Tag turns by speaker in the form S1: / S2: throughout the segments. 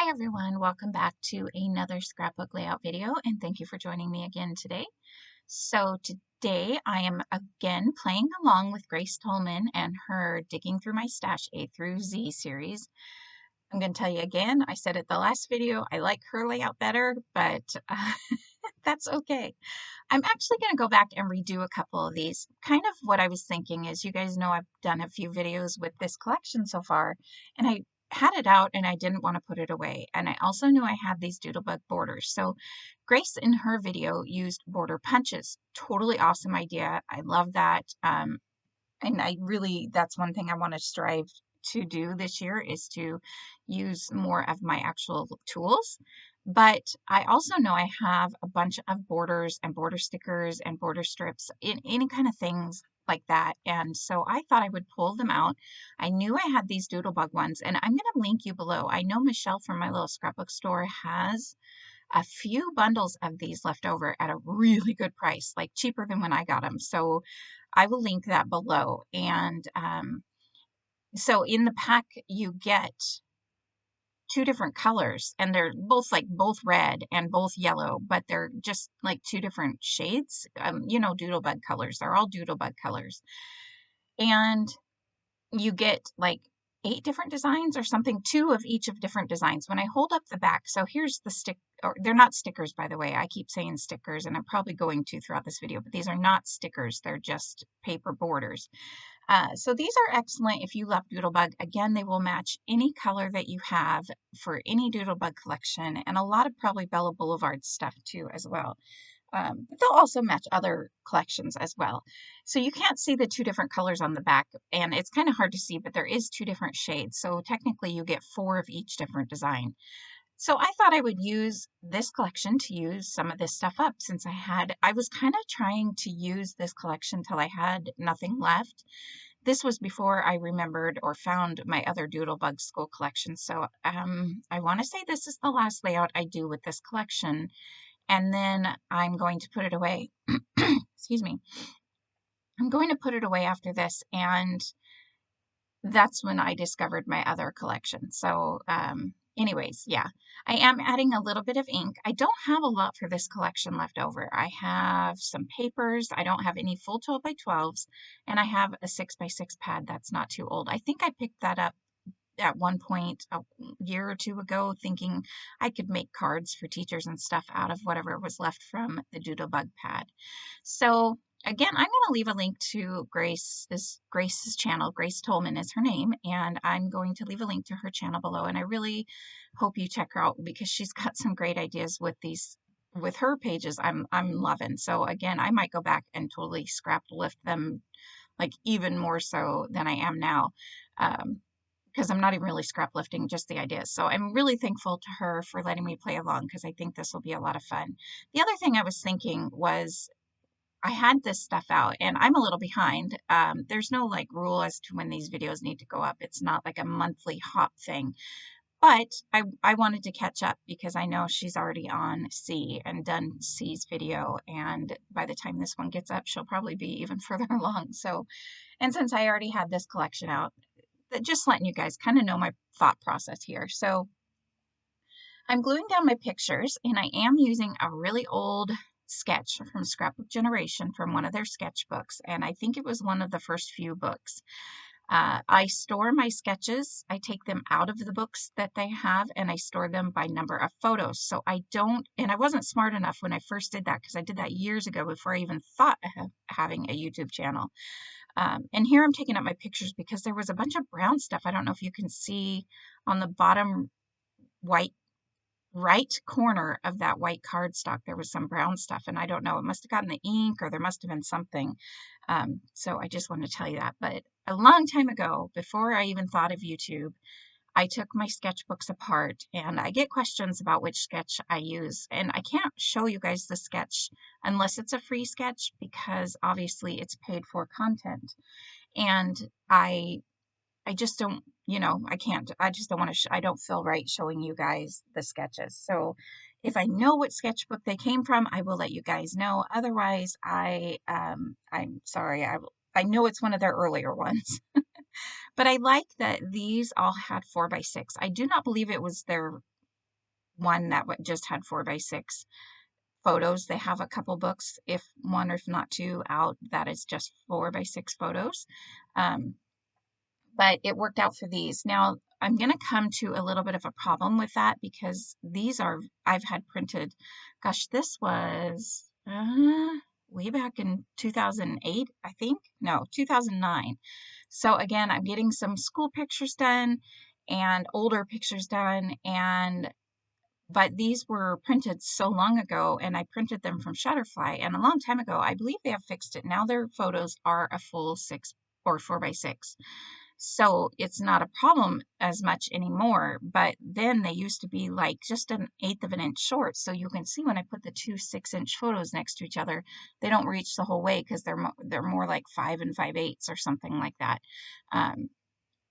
S1: Hi everyone, welcome back to another scrapbook layout video and thank you for joining me again today. So today I am again playing along with Grace Tolman and her Digging Through My Stash A through Z series. I'm going to tell you again, I said it the last video, I like her layout better, but that's okay. I'm actually going to go back and redo a couple of these. Kind of what I was thinking is, you guys know I've done a few videos with this collection so far, and I had it out and I didn't want to put it away. And I also knew I had these Doodlebug borders. So Grace in her video used border punches. Totally awesome idea. I love that. And that's one thing I want to strive to do this year is to use more of my actual tools. But I also know I have a bunch of borders and border stickers and border strips in any kind of things like that. And so I thought I would pull them out. I knew I had these Doodlebug ones, and I'm going to link you below. I know Michelle from my little scrapbook store has a few bundles of these left over at a really good price, like cheaper than when I got them. So I will link that below. And so in the pack, you get two different colors, and they're both red and both yellow, but they're just like two different shades. Doodlebug colors. They're all Doodlebug colors. And you get like 8 different designs or something, 2 of each of different designs. When I hold up the back, so here's the or they're not stickers, by the way. I keep saying stickers, and I'm probably going to throughout this video, but these are not stickers. They're just paper borders. So these are excellent if you love Doodlebug. Again, they will match any color that you have for any Doodlebug collection, and a lot of probably Bella Boulevard stuff too as well. But they'll also match other collections as well. So you can't see the 2 different colors on the back, and it's kind of hard to see, but there is 2 different shades. So technically you get 4 of each different design. So I thought I would use this collection to use some of this stuff up, since I was kind of trying to use this collection till I had nothing left. This was before I remembered or found my other Doodlebug school collection. So I want to say this is the last layout I do with this collection, and then I'm going to put it away. Excuse me. I'm going to put it away after this, and that's when I discovered my other collection. So anyways, yeah, I am adding a little bit of ink. I don't have a lot for this collection left over. I have some papers. I don't have any full 12 by 12s, and I have a 6 by 6 pad that's not too old. I think I picked that up at one point a year or 2 ago, thinking I could make cards for teachers and stuff out of whatever was left from the Doodlebug pad. So again, I'm going to leave a link to Grace's channel. Grace Tolman is her name, and I'm going to leave a link to her channel below. And I really hope you check her out, because she's got some great ideas with her pages. I'm loving. So again, I might go back and totally scrap lift them, like even more so than I am now. Because I'm not even really scrap lifting, just the ideas. So I'm really thankful to her for letting me play along, because I think this will be a lot of fun. The other thing I was thinking was, I had this stuff out and I'm a little behind. There's no like rule as to when these videos need to go up. It's not like a monthly hop thing. But I wanted to catch up, because I know she's already on C and done C's video. And by the time this one gets up, she'll probably be even further along. So, and since I already had this collection out, just letting you guys kind of know my thought process here. So I'm gluing down my pictures, and I am using a really old sketch from Scrapbook Generation from one of their sketchbooks, and I think it was one of the first few books. I store my sketches. I take them out of the books that they have, and I store them by number of photos. So I don't, and I wasn't smart enough when I first did that, because I did that years ago before I even thought of having a YouTube channel. And here I'm taking up my pictures because there was a bunch of brown stuff. I don't know if you can see on the bottom right corner of that white cardstock, there was some brown stuff, and I don't know, it must have gotten the ink, or there must have been something. So I just wanted to tell you that. But a long time ago, before I even thought of YouTube, I took my sketchbooks apart, and I get questions about which sketch I use, and I can't show you guys the sketch unless it's a free sketch, because obviously it's paid for content. And I just don't, I can't, I just don't want to, I don't feel right showing you guys the sketches. So if I know what sketchbook they came from, I will let you guys know. Otherwise, I'm sorry. I know it's one of their earlier ones, but I like that these all had 4 by 6. I do not believe it was their one that just had 4x6 photos. They have a couple books, if one or if not two, out that is just 4x6 photos. But it worked out for these. Now, I'm going to come to a little bit of a problem with that because these are, I've had printed, gosh, this was way back in 2008, I think. No, 2009. So again, I'm getting some school pictures done and older pictures done, but these were printed so long ago, and I printed them from Shutterfly, and a long time ago. I believe they have fixed it. Now their photos are a full 6 or 4x6. So it's not a problem as much anymore, but then they used to be like just an 1/8 of an inch short. So you can see when I put the two 6-inch photos next to each other, they don't reach the whole way because they're more like 5 5/8 or something like that.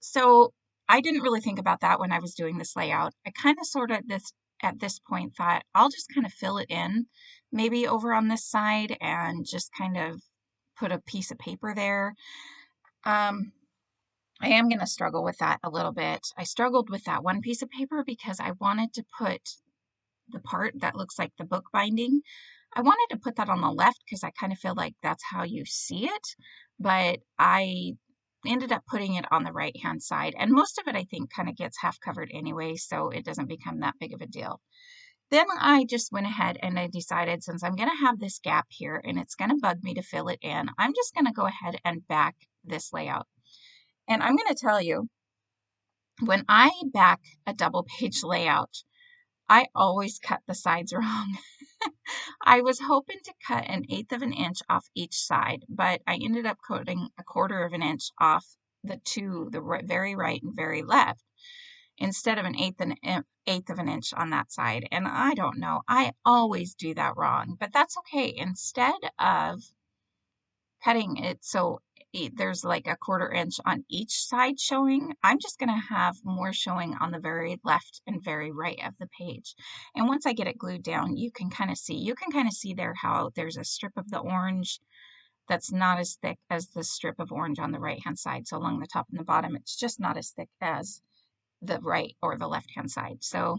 S1: So I didn't really think about that when I was doing this layout. I kind of sort of at this point thought I'll just kind of fill it in maybe over on this side and just kind of put a piece of paper there. I am going to struggle with that a little bit. I struggled with that one piece of paper because I wanted to put the part that looks like the book binding. I wanted to put that on the left because I kind of feel like that's how you see it, but I ended up putting it on the right hand side, and most of it I think kind of gets half covered anyway, so it doesn't become that big of a deal. Then I just went ahead and I decided, since I'm going to have this gap here and it's going to bug me to fill it in, I'm just going to go ahead and back this layout. And I'm going to tell you, when I back a double page layout, I always cut the sides wrong. I was hoping to cut an 1/8 of an inch off each side, but I ended up cutting a 1/4 of an inch off the very right and very left, instead of an 1/8 of an inch on that side. And I don't know, I always do that wrong, but that's okay. Instead of cutting it so there's like a 1/4 inch on each side showing, I'm just going to have more showing on the very left and very right of the page. And once I get it glued down, you can kind of see there how there's a strip of the orange that's not as thick as the strip of orange on the right hand side. So along the top and the bottom, it's just not as thick as the right or the left hand side. So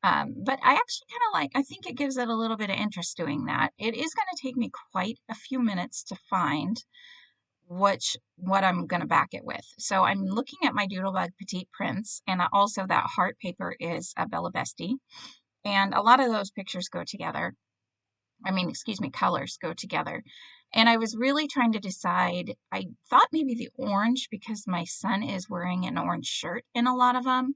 S1: but I actually I think it gives it a little bit of interest doing that. It is going to take me quite a few minutes to find what I'm going to back it with. So I'm looking at my Doodlebug Petite Prints, and also that heart paper is a Bella Bestie, and a lot of those pictures go together. I mean, excuse me, colors go together. And I was really trying to decide, I thought maybe the orange because my son is wearing an orange shirt in a lot of them,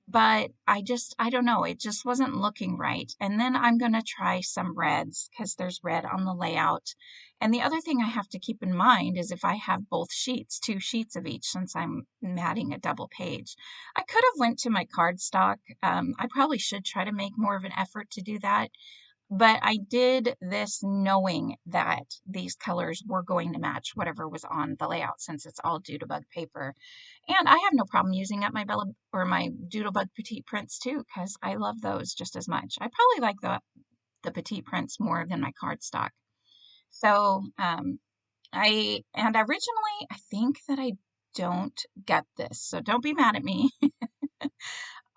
S1: but I don't know, it just wasn't looking right. And then I'm going to try some reds because there's red on the layout. And the other thing I have to keep in mind is if I have both sheets, 2 sheets of each, since I'm adding a double page, I could have went to my cardstock. I probably should try to make more of an effort to do that. But I did this knowing that these colors were going to match whatever was on the layout, since it's all Doodlebug paper. And I have no problem using up my my Doodlebug Petite Prints too, because I love those just as much. I probably like the Petite Prints more than my cardstock. So originally I think that I don't get this, so don't be mad at me.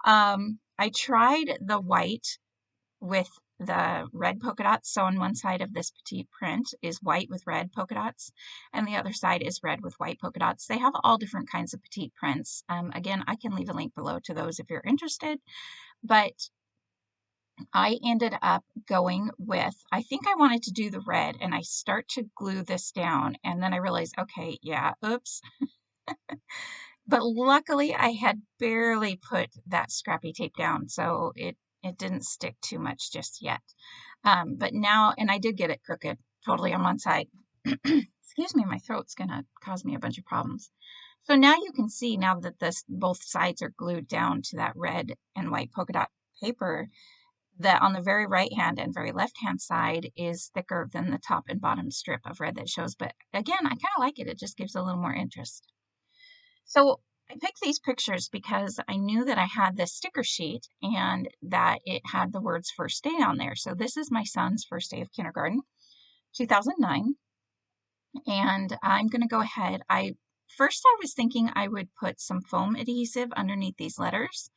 S1: I tried the white with the red polka dots. So on one side of this petite print is white with red polka dots, and the other side is red with white polka dots. They have all different kinds of petite prints. Again, I can leave a link below to those if you're interested, but I ended up going with, I think I wanted to do the red, and I start to glue this down, and then I realized, okay, yeah, oops. But luckily I had barely put that scrappy tape down, so it didn't stick too much just yet. But now, and I did get it crooked totally on one side. Excuse me, my throat's gonna cause me a bunch of problems. So now you can see, now that both sides are glued down to that red and white polka dot paper, that on the very right hand and very left hand side is thicker than the top and bottom strip of red that shows. But again, I kind of like it. It just gives a little more interest. So I picked these pictures because I knew that I had this sticker sheet and that it had the words first day on there. So this is my son's first day of kindergarten, 2009. And I'm going to go ahead. First I was thinking I would put some foam adhesive underneath these letters,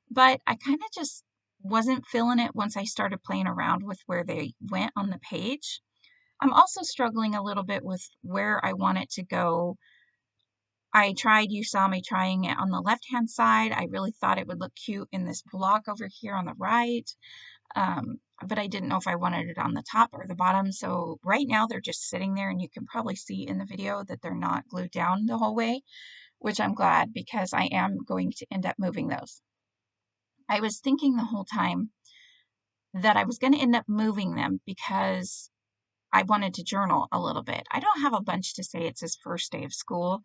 S1: but I kind of just wasn't feeling it once I started playing around with where they went on the page. I'm also struggling a little bit with where I want it to go. You saw me trying it on the left-hand side. I really thought it would look cute in this block over here on the right. But I didn't know if I wanted it on the top or the bottom. So right now they're just sitting there, and you can probably see in the video that they're not glued down the whole way, which I'm glad because I am going to end up moving those. I was thinking the whole time that I was going to end up moving them because I wanted to journal a little bit. I don't have a bunch to say. It's his first day of school,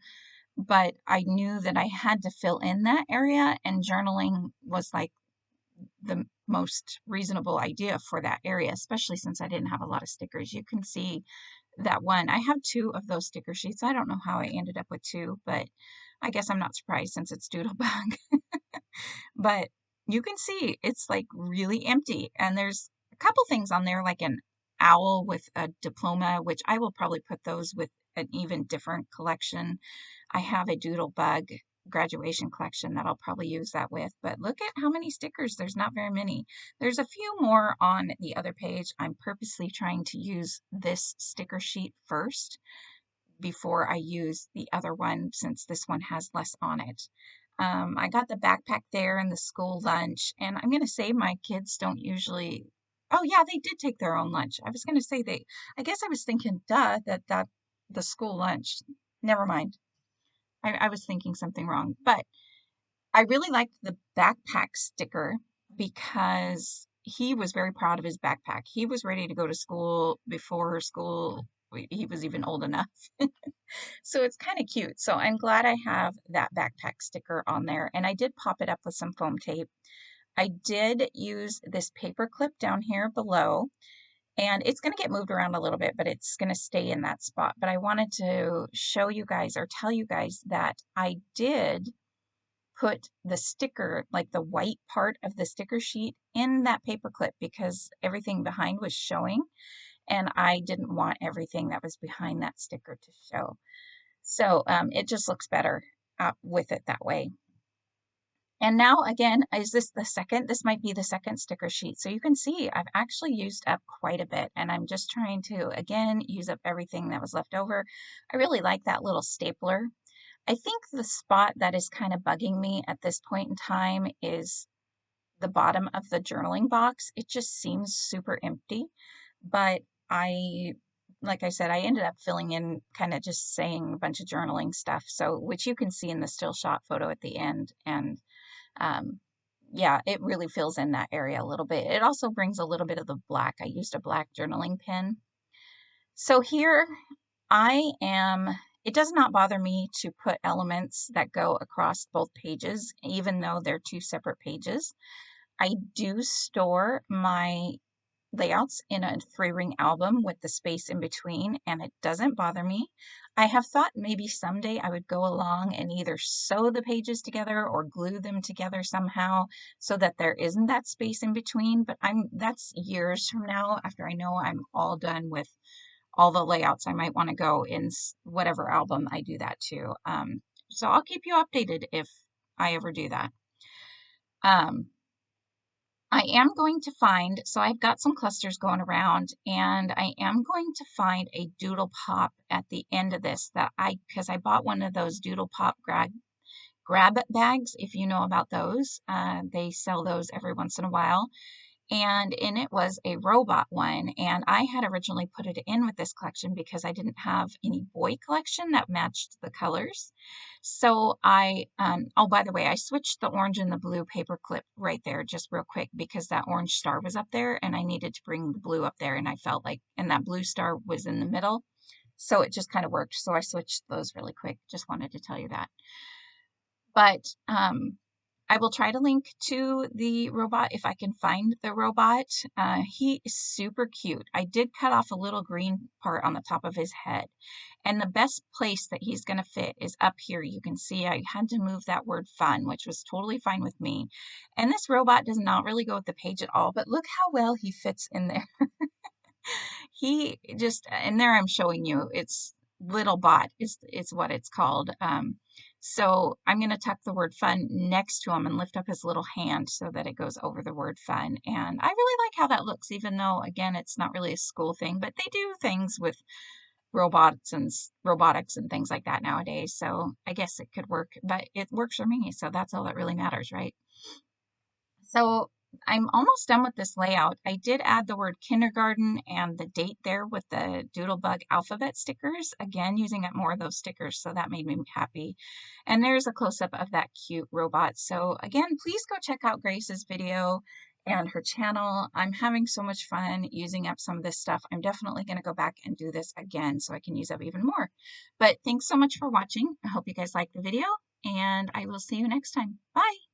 S1: but I knew that I had to fill in that area, and journaling was like the most reasonable idea for that area, especially since I didn't have a lot of stickers. You can see that one. I have 2 of those sticker sheets. I don't know how I ended up with 2, but I guess I'm not surprised since it's Doodlebug. But you can see it's like really empty, and there's a couple things on there like an owl with a diploma, which I will probably put those with an even different collection. I have a Doodlebug graduation collection that I'll probably use that with, but look at how many stickers. There's not very many. There's a few more on the other page. I'm purposely trying to use this sticker sheet first before I use the other one since this one has less on it. I got the backpack there and the school lunch, and I'm going to say my kids don't usually, oh yeah, they did take their own lunch. I was going to say I guess I was thinking, duh, that the school lunch. Never mind. I was thinking something wrong, but I really liked the backpack sticker because he was very proud of his backpack. He was ready to go to school before school, he was even old enough. So it's kind of cute. So I'm glad I have that backpack sticker on there, and I did pop it up with some foam tape. I did use this paper clip down here below, and it's going to get moved around a little bit, but it's going to stay in that spot. But I wanted to show you guys or tell you guys that I did put the sticker, like the white part of the sticker sheet, in that paper clip because everything behind was showing, and I didn't want everything that was behind that sticker to show. So it just looks better with it that way. And now again, is this the second? This might be the second sticker sheet. So you can see I've actually used up quite a bit, and I'm just trying to, again, use up everything that was left over. I really like that little stapler. I think the spot that is kind of bugging me at this point in time is the bottom of the journaling box. It just seems super empty, but like I said, I ended up filling in kind of just saying a bunch of journaling stuff, so which you can see in the still shot photo at the end, and yeah, it really fills in that area a little bit. It also brings a little bit of the black. I used a black journaling pen. So here it does not bother me to put elements that go across both pages, even though they're 2 separate pages. I do store my layouts in a 3-ring album with the space in between, and it doesn't bother me. I have thought maybe someday I would go along and either sew the pages together or glue them together somehow so that there isn't that space in between, but that's years from now after I know I'm all done with all the layouts. I might want to go in whatever album I do that to. So I'll keep you updated if I ever do that. I am going to find, so I've got some clusters going around, and I am going to find a Doodle Pop at the end of this because I bought one of those Doodle Pop grab bags, if you know about those. They sell those every once in a while. And in it was a robot one, and I had originally put it in with this collection because I didn't have any boy collection that matched the colors. So oh, by the way, I switched the orange and the blue paper clip right there just real quick because that orange star was up there and I needed to bring the blue up there, and I felt like, and that blue star was in the middle. So it just kind of worked. So I switched those really quick. Just wanted to tell you that. But I will try to link to the robot if I can find the robot. He is super cute. I did cut off a little green part on the top of his head. And the best place that he's going to fit is up here. You can see I had to move that word fun, which was totally fine with me. And this robot does not really go with the page at all, but look how well he fits in there. He just, and there I'm showing you, it's Little Bot is what it's called. So I'm going to tuck the word fun next to him and lift up his little hand so that it goes over the word fun. And I really like how that looks, even though, again, it's not really a school thing, but they do things with robotics and things like that nowadays. So I guess it could work, but it works for me. So that's all that really matters, right? So I'm almost done with this layout. I did add the word kindergarten and the date there with the Doodlebug alphabet stickers, again, using up more of those stickers, so that made me happy. And there's a close-up of that cute robot. So again, please go check out Grace's video and her channel. I'm having so much fun using up some of this stuff. I'm definitely going to go back and do this again so I can use up even more. But thanks so much for watching. I hope you guys liked the video, and I will see you next time. Bye!